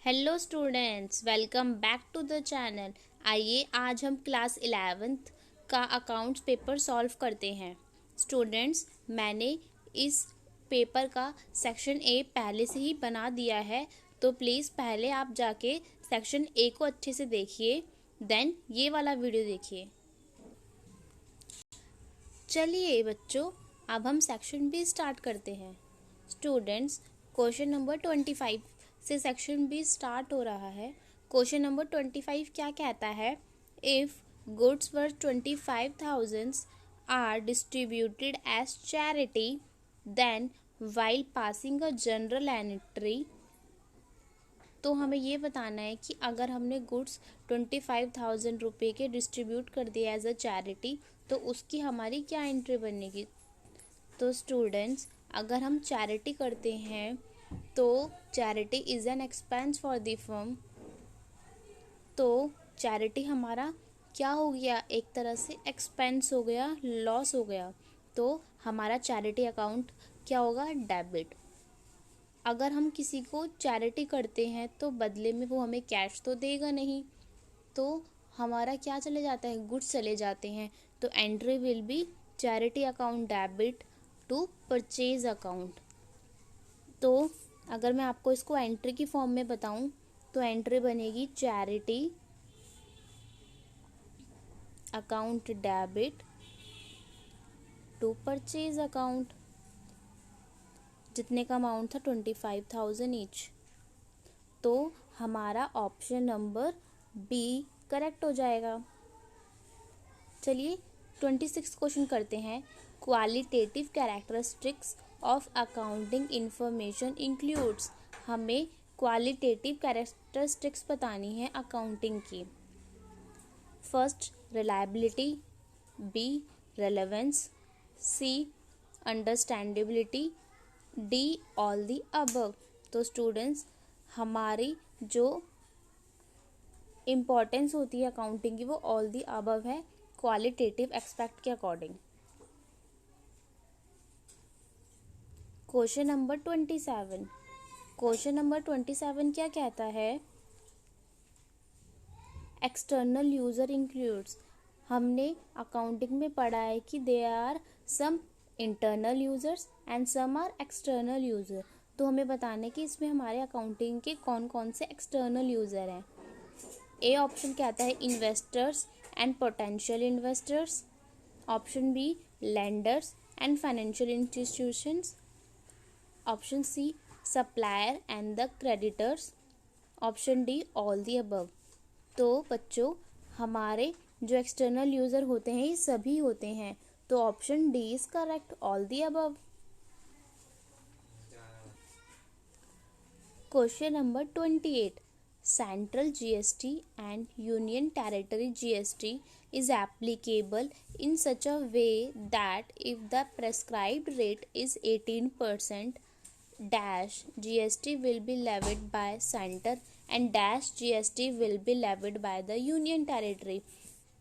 Hello students, welcome back to the channel. आइए आज हम क्लास 11th का अकाउंट्स पेपर सॉल्व करते हैं। स्टूडेंट्स, मैंने इस पेपर का सेक्शन ए पहले से ही बना दिया है, तो प्लीज़ पहले आप जाके सेक्शन ए को अच्छे से देखिए, देन ये वाला वीडियो देखिए। चलिए बच्चों, अब हम सेक्शन बी स्टार्ट करते हैं। स्टूडेंट्स, क्वेश्चन नंबर 25 से सेक्शन बी स्टार्ट हो रहा है। क्वेश्चन नंबर 25 क्या कहता है? If goods worth 25,000 are distributed as charity, then while passing a general entry. तो हमें ये बताना है कि अगर हमने गुड्स 25,000 रुपये के डिस्ट्रीब्यूट कर दिया एज अ चैरिटी, तो उसकी हमारी क्या एंट्री बनेगी? तो स्टूडेंट्स, अगर हम चैरिटी करते हैं तो charity is an expense for the firm. तो चैरिटी हमारा क्या हो गया? एक तरह से एक्सपेंस हो गया, लॉस हो गया। तो हमारा चैरिटी अकाउंट क्या होगा? डेबिट। अगर हम किसी को चैरिटी करते हैं तो बदले में वो हमें कैश तो देगा नहीं, तो हमारा क्या चले जाता है? गुड्स चले जाते हैं। तो entry will be charity account debit to purchase account. तो अगर मैं आपको इसको एंट्री की फॉर्म में बताऊं तो एंट्री बनेगी charity account debit to purchase account. जितने का अमाउंट था 25,000 ईच। तो हमारा ऑप्शन नंबर बी करेक्ट हो जाएगा। चलिए 26 क्वेश्चन करते हैं। Qualitative characteristics of accounting information includes. हमें क्वालिटेटिव कैरेक्टरिस्टिक्स बतानी है अकाउंटिंग की। First, reliability. B, relevance. C, understandability. D, all the above. तो स्टूडेंट्स, हमारी जो इम्पोर्टेंस होती है अकाउंटिंग की वो ऑल दी अबव है, क्वालिटेटिव एक्सपेक्ट के according. Question number 27। Question number 27 क्या कहता है? External user includes. हमने अकाउंटिंग में पढ़ा है कि they are some internal users and some are external user. तो हमें बताना है कि इसमें हमारे अकाउंटिंग के कौन कौन से एक्सटर्नल यूजर हैं। ए ऑप्शन कहता है investors and potential investors. Option B, lenders and financial institutions. Option C, supplier and the creditors. Option D, all the above. तो बच्चों, हमारे जो एक्सटर्नल यूजर होते हैं ये सभी होते हैं, तो option D is correct, all the above. Question number 28। Central GST and union territory GST is applicable in such a way that if the prescribed rate is 18%, dash GST will be levied by center and dash GST will be levied by the union territory।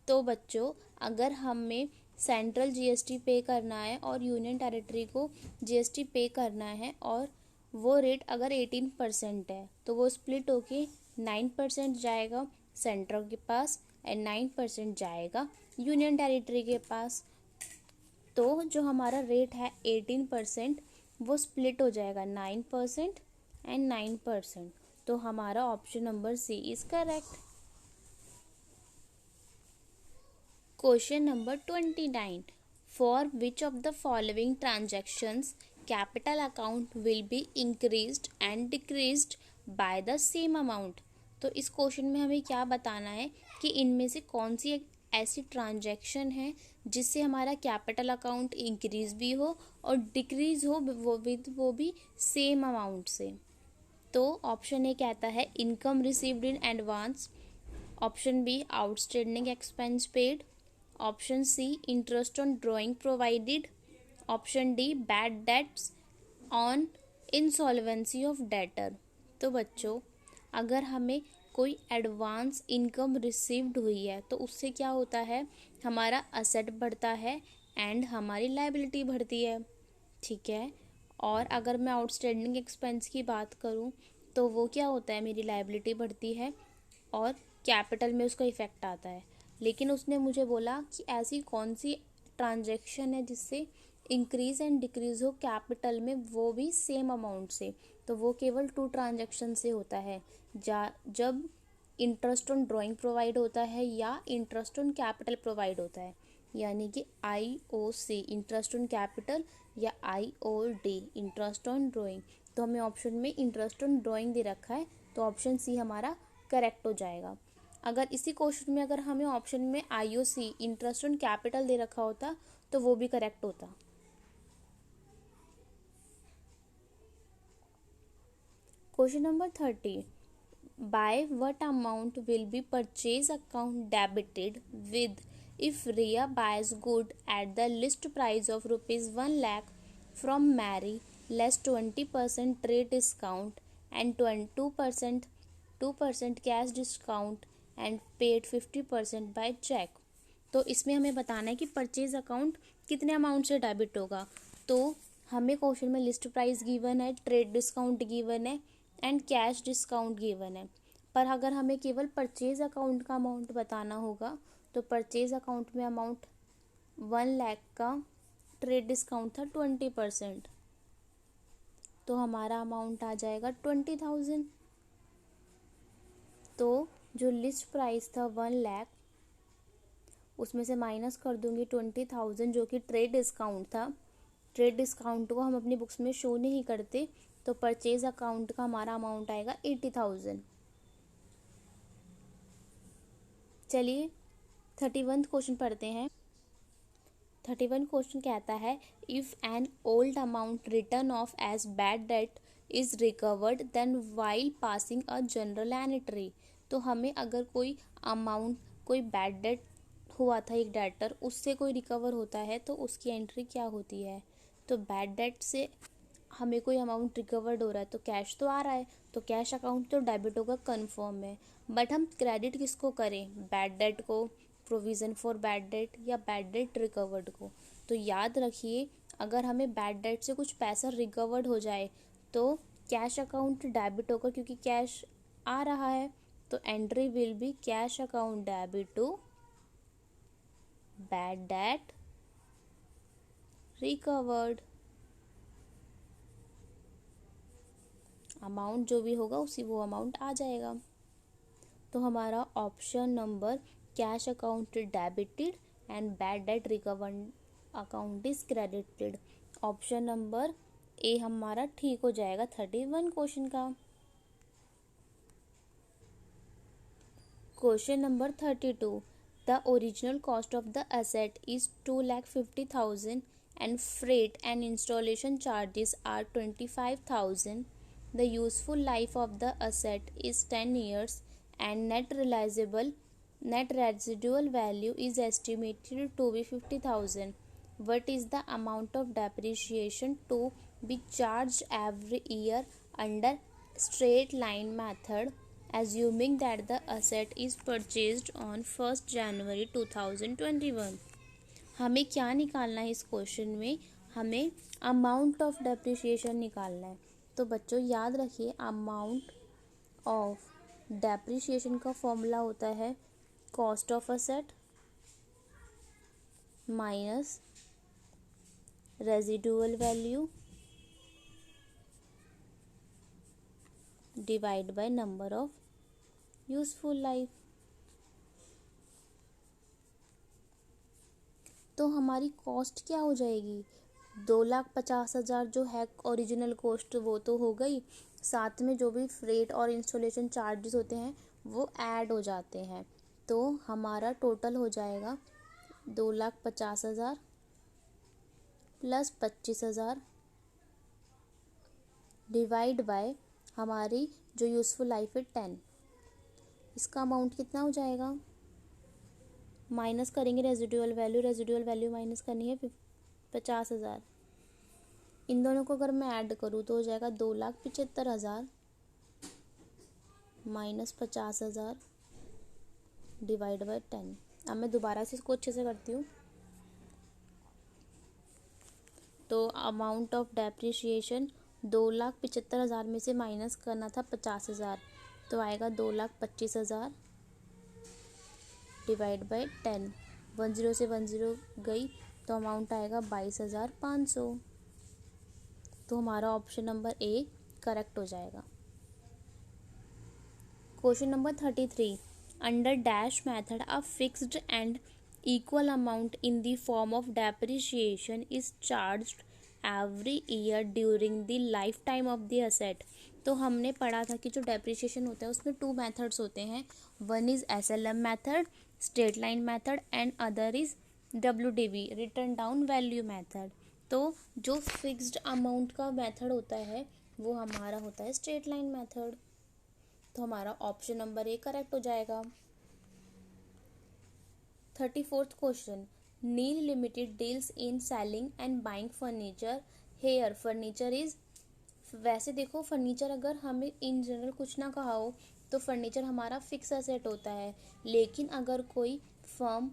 तो बच्चों, अगर हमें central GST पे करना है और union territory को GST पे करना है और वो रेट अगर 18% है तो वो स्प्लिट होके 9% जाएगा सेंट्रल के पास एंड 9% जाएगा यूनियन टेरिटरी के पास। तो जो हमारा रेट है 18% वो स्प्लिट हो जाएगा 9% एंड 9%। तो हमारा option number C is correct. Question number 29। For which of the following transactions capital account will be increased and decreased by the same amount. तो इस क्वेश्चन में हमें क्या बताना है कि इनमें से कौन सी एक ऐसी ट्रांजैक्शन है जिससे हमारा कैपिटल अकाउंट इंक्रीज भी हो और डिक्रीज हो वो भी सेम अमाउंट से। तो ऑप्शन ए कहता है income received in advance. Option B, outstanding expense paid. Option C, interest on drawing provided. Option D, bad debts on insolvency of debtor. तो बच्चों, अगर हमें कोई एडवांस इनकम रिसीव्ड हुई है तो उससे क्या होता है? हमारा असेट बढ़ता है एंड हमारी लायबिलिटी बढ़ती है, ठीक है। और अगर मैं आउटस्टैंडिंग एक्सपेंस की बात करूं तो वो क्या होता है, मेरी लायबिलिटी बढ़ती है और कैपिटल में उसका इफ़ेक्ट आता है। लेकिन उसने मुझे बोला कि ऐसी कौन सी ट्रांजैक्शन है जिससे इंक्रीज एंड डिक्रीज हो कैपिटल में, वो भी सेम अमाउंट से। तो वो केवल 2 ट्रांजैक्शन से होता है, जब इंटरेस्ट ऑन ड्राइंग प्रोवाइड होता है या इंटरेस्ट ऑन कैपिटल प्रोवाइड होता है। यानी कि IOC इंटरेस्ट ऑन कैपिटल या IOD इंटरेस्ट ऑन ड्राइंग। तो हमें ऑप्शन में इंटरेस्ट ऑन ड्राइंग दे रखा है, तो ऑप्शन सी हमारा करेक्ट हो जाएगा। अगर इसी क्वेश्चन में अगर हमें ऑप्शन में IOC इंटरेस्ट ऑन कैपिटल दे रखा होता तो वो भी करेक्ट होता। Question number 30, by what amount will be purchase account debited with if Ria buys good at the list price of rupees 1 lakh from Mary less 20% trade discount and 2% cash discount and paid 50% by check। तो इसमें हमें बताना है कि purchase account कितने amount से debit होगा। तो हमें क्वेश्चन में लिस्ट प्राइस गिवन है, ट्रेड डिस्काउंट गिवन है एंड कैश डिस्काउंट गिवन है। पर अगर हमें केवल परचेज अकाउंट का अमाउंट बताना होगा तो परचेज अकाउंट में अमाउंट 1 लाख का ट्रेड डिस्काउंट था 20%, तो हमारा अमाउंट आ जाएगा 20,000। तो जो लिस्ट प्राइस था 1 लाख, उसमें से माइनस कर दूंगी 20,000 जो कि ट्रेड डिस्काउंट था। ट्रेड डिस्काउंट को हम अपनी बुक्स में शो नहीं करते, तो परचेज अकाउंट का हमारा अमाउंट आएगा 80,000। चलिए 31 क्वेश्चन पढ़ते हैं। 31 क्वेश्चन कहता है, if an old amount return of as bad debt is recovered then while passing a general entry. तो हमें अगर कोई अमाउंट, कोई बैड डेट हुआ था एक डेटर, उससे कोई रिकवर होता है तो उसकी एंट्री क्या होती है। तो बैड डेट से हमें कोई अमाउंट रिकवर्ड हो रहा है तो कैश तो आ रहा है, तो कैश अकाउंट तो डेबिट होगा कन्फर्म है। बट हम क्रेडिट किसको करें, बैड डेट को, प्रोविज़न फॉर बैड डेट या बैड डेट रिकवर्ड को। तो याद रखिए, अगर हमें बैड डेट से कुछ पैसा रिकवर्ड हो जाए तो कैश अकाउंट डेबिट होगा क्योंकि कैश आ रहा है। तो entry will be cash account debit to bad debt recovered. Amount जो भी होगा उसी वो अमाउंट आ जाएगा। तो हमारा option number cash account debited and bad debt recovered account is credited, option number A हमारा ठीक हो जाएगा 31 क्वेश्चन का। Question number 32, the original cost of the asset is 2,50,000 and freight and installation charges are 25,000. The useful life of the asset is 10 years and net residual value is estimated to be 50,000. What is the amount of depreciation to be charged every year under straight line method, assuming that the asset is purchased on 1st January 2021? हमें क्या निकालना है इस question में, हमें amount of depreciation निकालना है। तो बच्चों याद रखिए, अमाउंट ऑफ डेप्रिसिएशन का फॉर्मूला होता है cost of asset minus residual value divide by number of useful life. तो हमारी कॉस्ट क्या हो जाएगी, 2,50,000 जो है ओरिजिनल कॉस्ट वो तो हो गई, साथ में जो भी फ्रेट और इंस्टॉलेशन चार्जेस होते हैं वो ऐड हो जाते हैं। तो हमारा टोटल हो जाएगा 2,50,000 प्लस 25,000 डिवाइड बाय हमारी जो यूज़फुल लाइफ है 10। इसका अमाउंट कितना हो जाएगा, माइनस करेंगे रेजिडुअल वैल्यू माइनस करनी है 50,000। इन दोनों को अगर मैं ऐड करूँ तो हो जाएगा 2,75,000 माइनस 50,000 डिवाइड बाय 10। अब मैं दोबारा से इसको अच्छे से करती हूँ। तो अमाउंट ऑफ डेप्रिसिएशन 2,75,000 में से माइनस करना था 50,000, तो आएगा 2,25,000 डिवाइड बाई 10। 10 से 10 गई तो अमाउंट आएगा 22,500। तो हमारा ऑप्शन नंबर ए करेक्ट हो जाएगा। Question number 33, under dash method a fixed and equal amount in the form of depreciation is charged every year during the life time of the asset. तो हमने पढ़ा था कि जो डेप्रिसिएशन होता है उसमें 2 मेथड्स होते हैं। One is SLM method, straight line method, and other is WDV, return down value method. तो जो फिक्स्ड अमाउंट का मेथड होता है वो हमारा होता है स्ट्रेट लाइन मेथड। तो हमारा ऑप्शन नंबर ए करेक्ट हो जाएगा। 34th question, Neel limited deals in selling and buying furniture here furniture is. वैसे देखो, फर्नीचर अगर हमें इन जनरल कुछ ना कहा हो तो फर्नीचर हमारा फिक्स असेट होता है, लेकिन अगर कोई फर्म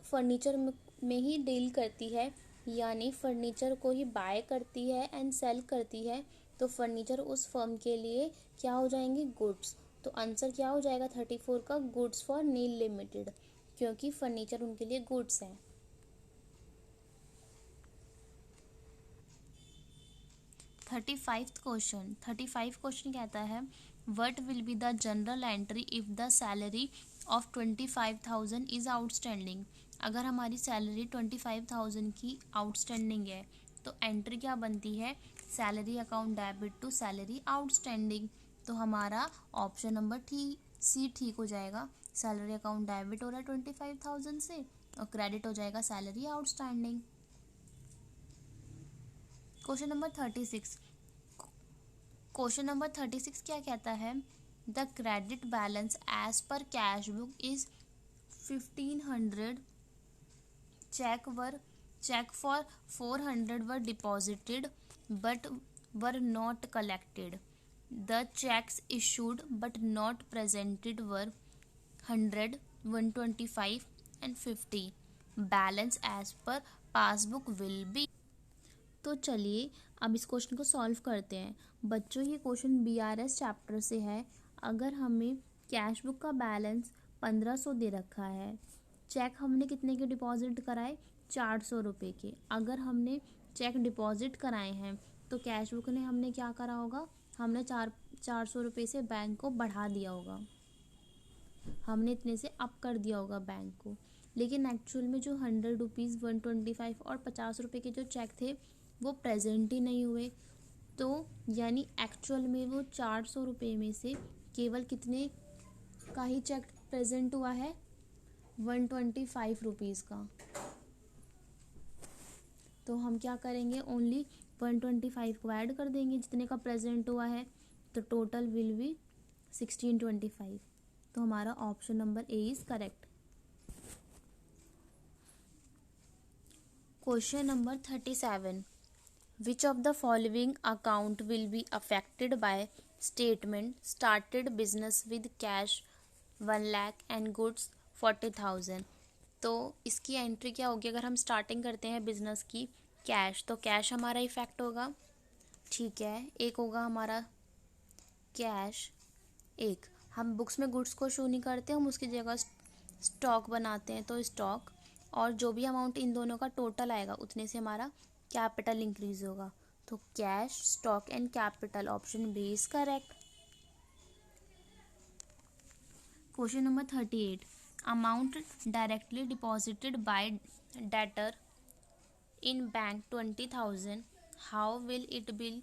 फर्नीचर में ही डील करती है, यानी फर्नीचर को ही बाय करती है एंड सेल करती है, तो फर्नीचर उस फर्म के लिए क्या हो जाएंगे, गुड्स। तो आंसर क्या हो जाएगा 34 का, गुड्स फॉर नील लिमिटेड, क्योंकि फर्नीचर उनके लिए गुड्स हैं। 35 क्वेश्चन कहता है, what will be the general entry if the salary of 25,000 is outstanding. अगर हमारी सैलरी 25,000 की आउटस्टैंडिंग है तो एंट्री क्या बनती है, salary account debit to salary outstanding. तो हमारा ऑप्शन नंबर सी ठीक हो जाएगा। सैलरी अकाउंट डेबिट हो रहा है 25,000 से और क्रेडिट हो जाएगा सैलरी आउटस्टैंडिंग। क्वेश्चन नंबर 36 क्या कहता है, the credit balance as per cash book is 1,500, cheque for 400 were deposited but were not collected, the cheques issued but not presented were 100, 125 and 50, balance as per passbook will be. तो चलिए अब इस question को solve करते हैं। बच्चों, ये question BRS chapter से है। अगर हमें कैश बुक का बैलेंस 1500 दे रखा है, चेक हमने कितने के डिपॉजिट कराए, 400 रुपये के। अगर हमने चेक डिपॉजिट कराए हैं तो कैश बुक ने हमने क्या करा होगा, हमने 400 रुपये से बैंक को बढ़ा दिया होगा, हमने इतने से अप कर दिया होगा बैंक को। लेकिन एक्चुअल में जो 100 रुपीज़, 125 और 50 रुपये के जो चेक थे वो प्रेजेंट ही नहीं हुए। तो यानी एक्चुअल में वो 400 रुपये में से केवल कितने का ही चेक प्रेजेंट हुआ है, 125 रुपीज़ का। तो हम क्या करेंगे, ओनली 125 को ऐड कर देंगे जितने का प्रेजेंट हुआ है, तो टोटल विल बी 1625। तो हमारा option number A is correct. Question number 37, which of the following account will be affected by statement started business with cash 1 lakh and goods 40,000। तो इसकी एंट्री क्या होगी, अगर हम स्टार्टिंग करते हैं बिजनेस की कैश, तो कैश हमारा इफेक्ट होगा, ठीक है। एक होगा हमारा कैश, एक हम बुक्स में गुड्स को शो नहीं करते, हम उसकी जगह स्टॉक बनाते हैं, तो स्टॉक, और जो भी अमाउंट इन दोनों का टोटल आएगा उतने से हमारा कैपिटल इंक्रीज होगा। तो cash, stock and capital, option B is correct. Question number 38, amount directly deposited by debtor in bank 20,000, how will it be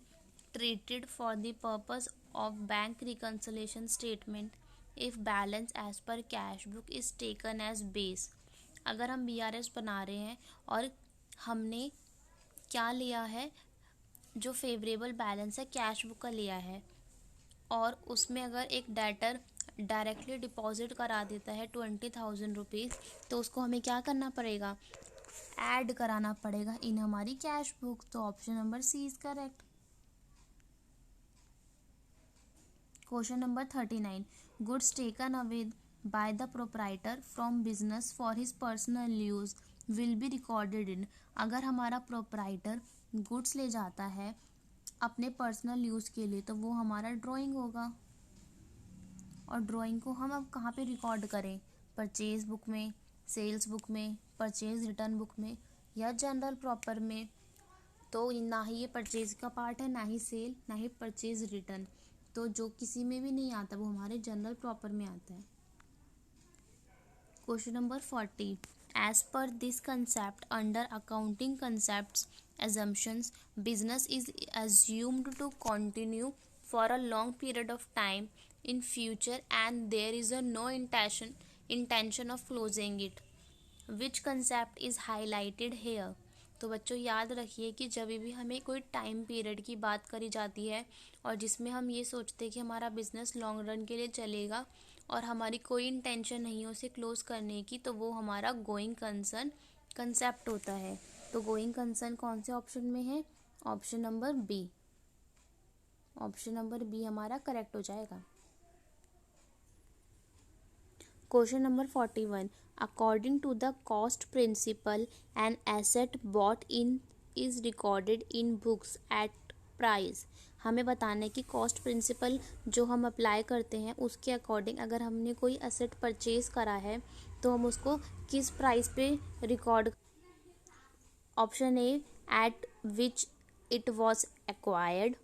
treated for the purpose of bank reconciliation statement if balance as per cash book is taken as base। अगर हम BRS बना रहे हैं और हमने क्या लिया है, जो फेवरेबल बैलेंस है कैश बुक का लिया है, और उसमें अगर एक डेटर डायरेक्टली डिपॉजिट करा देता है 20,000 रुपीज़, तो उसको हमें क्या करना पड़ेगा, ऐड कराना पड़ेगा इन हमारी कैश बुक। तो option number C is correct. Question number 39, goods taken away by the proprietor from business for his personal use will be recorded in. अगर हमारा प्रोप्राइटर गुड्स ले जाता है अपने पर्सनल यूज़ के लिए, तो वो हमारा ड्राइंग होगा। और ड्राइंग को हम अब कहाँ पे रिकॉर्ड करें? परचेज बुक में, सेल्स बुक में, परचेज रिटर्न बुक में या जनरल प्रॉपर में। तो ना ही ये परचेज का पार्ट है, ना ही सेल, ना ही परचेज रिटर्न। तो जो किसी में भी नहीं आता वो हमारे जनरल प्रॉपर में आता है। Question number 40, as per this concept under accounting concepts assumptions business is assumed to continue for a long period of time in future and there is a no intention of closing it, which concept is highlighted here। तो बच्चों याद रखिए कि जब भी हमें कोई time period की बात करी जाती है और जिसमें हम ये सोचते हैं कि हमारा बिजनेस लॉन्ग रन के लिए चलेगा और हमारी कोई इंटेंशन नहीं है उसे क्लोज करने की, तो वो हमारा गोइंग कंसर्न कंसेप्ट होता है। तो गोइंग कंसर्न कौन से ऑप्शन में है? Option number B. Option number B हमारा करेक्ट हो जाएगा। Question number 41, according to the cost principle an asset bought in is recorded in books at price. हमें बताना है कि कॉस्ट प्रिंसिपल जो हम अप्लाई करते हैं उसके अकॉर्डिंग अगर हमने कोई एसेट परचेज करा है तो हम उसको किस प्राइस पे record. Option A, at which it was acquired.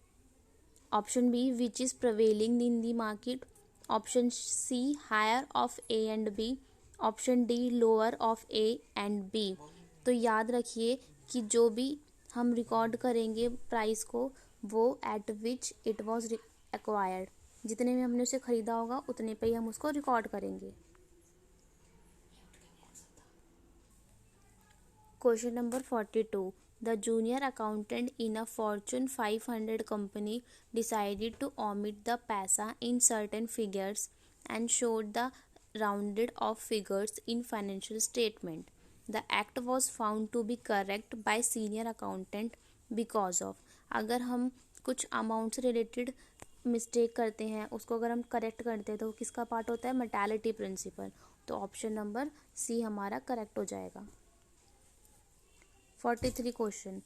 Option B, which is prevailing in the market. Option C, higher of A and B. Option D, lower of A and B. तो याद रखिए कि जो भी हम record करेंगे price को वो eight which it was acquired, जितने में हमने उसे ख़रीदा होगा उतने पे ही हम उसको रिकॉर्ड करेंगे। Question number 42. The junior accountant in a Fortune 500 company decided to omit the paisa in certain figures and showed the rounded off figures in financial statement. The act was found to be correct by senior accountant because of। अगर हम कुछ amount से related mistake करते हैं उसको अगर हम correct करते हैं तो किसका पार्ट होता है? Materiality principle. तो ऑप्शन नंबर सी हमारा करेक्ट हो जाएगा। 43 question,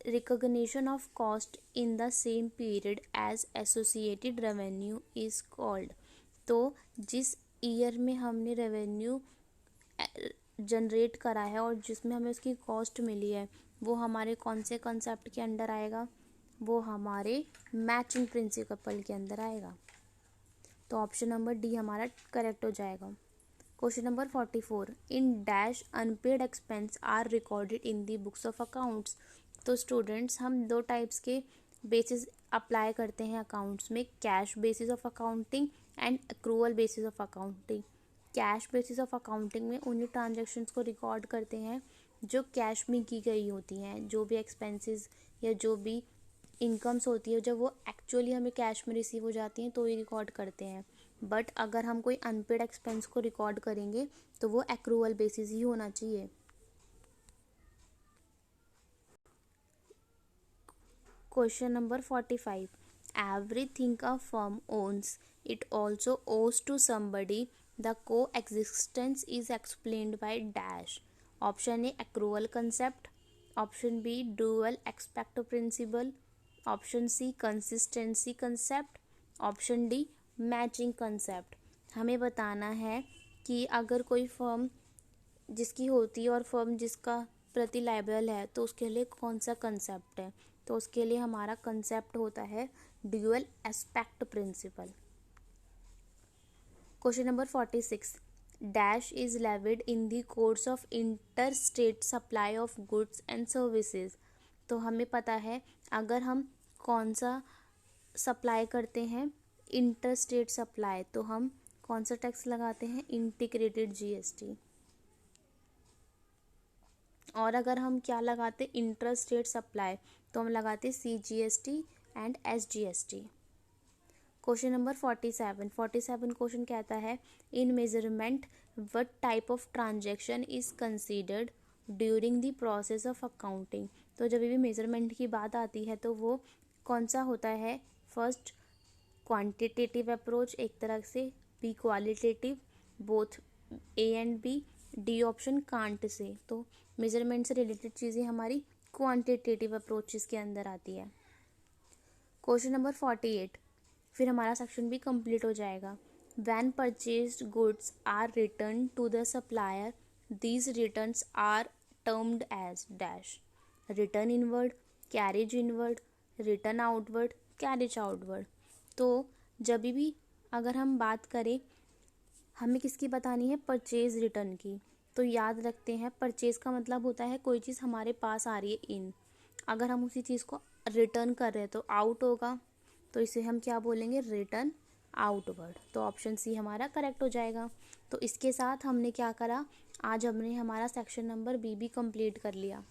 recognition of cost in the same period as associated revenue is called. तो जिस ईयर में हमने रेवेन्यू जनरेट करा है और जिसमें हमें उसकी कॉस्ट मिली है वो हमारे कौन से कंसेप्ट के अंडर आएगा? वो हमारे मैचिंग प्रिंसिपल के अंदर आएगा। तो ऑप्शन नंबर डी हमारा करेक्ट हो जाएगा। Question number 44, in dash unpaid expense are recorded in the books of accounts. तो स्टूडेंट्स हम दो टाइप्स के बेसिस अप्लाई करते हैं अकाउंट्स में, cash basis of accounting and accrual basis of accounting. Cash basis of accounting में उन्हीं transactions को रिकॉर्ड करते हैं जो कैश में की गई होती हैं, जो भी एक्सपेंसेस या जो भी इनकम्स होती है जब वो एक्चुअली हमें कैश में रिसीव हो जाती हैं तो ही रिकॉर्ड करते हैं। बट अगर हम कोई अनपेड एक्सपेंस को रिकॉर्ड करेंगे तो वो एक्रूअल बेसिस ही होना चाहिए। Question number 45, everything a firm owns it also owes to somebody the coexistence is explained by dash. Option A, accrual concept. Option B, dual aspect principle. Option C, consistency concept. Option D, matching concept. हमें बताना है कि अगर कोई firm जिसकी होती है और फर्म जिसका प्रति लायबल है तो उसके लिए कौन सा कंसेप्ट है? तो उसके लिए हमारा कंसेप्ट होता है dual aspect principle. Question number 46, dash is levied in the course of inter state supply of goods and services. तो हमें पता है अगर हम कौन सा सप्लाई करते हैं इंटर स्टेट सप्लाई तो हम कौन सा टैक्स लगाते हैं? Integrated GST. और अगर हम क्या लगाते इंटर स्टेट सप्लाई तो हम लगाते CGST and SGST. Question number 47 question कहता है इन measurement what type of transaction is considered during the process of accounting. तो जब भी मेजरमेंट की बात आती है तो वो कौन सा होता है? फर्स्ट क्वांटिटेटिव अप्रोच एक तरह से, B qualitative, both A and B, D option can't say. तो मेजरमेंट से रिलेटेड चीज़ें हमारी क्वांटिटेटिव अप्रोचेस के अंदर आती है। क्वेश्चन नंबर 48, फिर हमारा सेक्शन भी कंप्लीट हो जाएगा। When purchased goods are returned to the supplier, these returns are termed as dash: return inward, carriage inward, return outward, carriage outward। तो जब भी अगर हम बात करें, हमें किसकी बतानी है, परचेज रिटर्न की, तो याद रखते हैं परचेज का मतलब होता है कोई चीज़ हमारे पास आ रही है इन, अगर हम उसी चीज़ को रिटर्न कर रहे हैं तो आउट होगा, तो इसे हम क्या बोलेंगे, रिटर्न आउटवर्ड। तो ऑप्शन सी हमारा करेक्ट हो जाएगा। तो इसके साथ हमने क्या करा, आज हमने हमारा सेक्शन नंबर बी भी कंप्लीट कर लिया।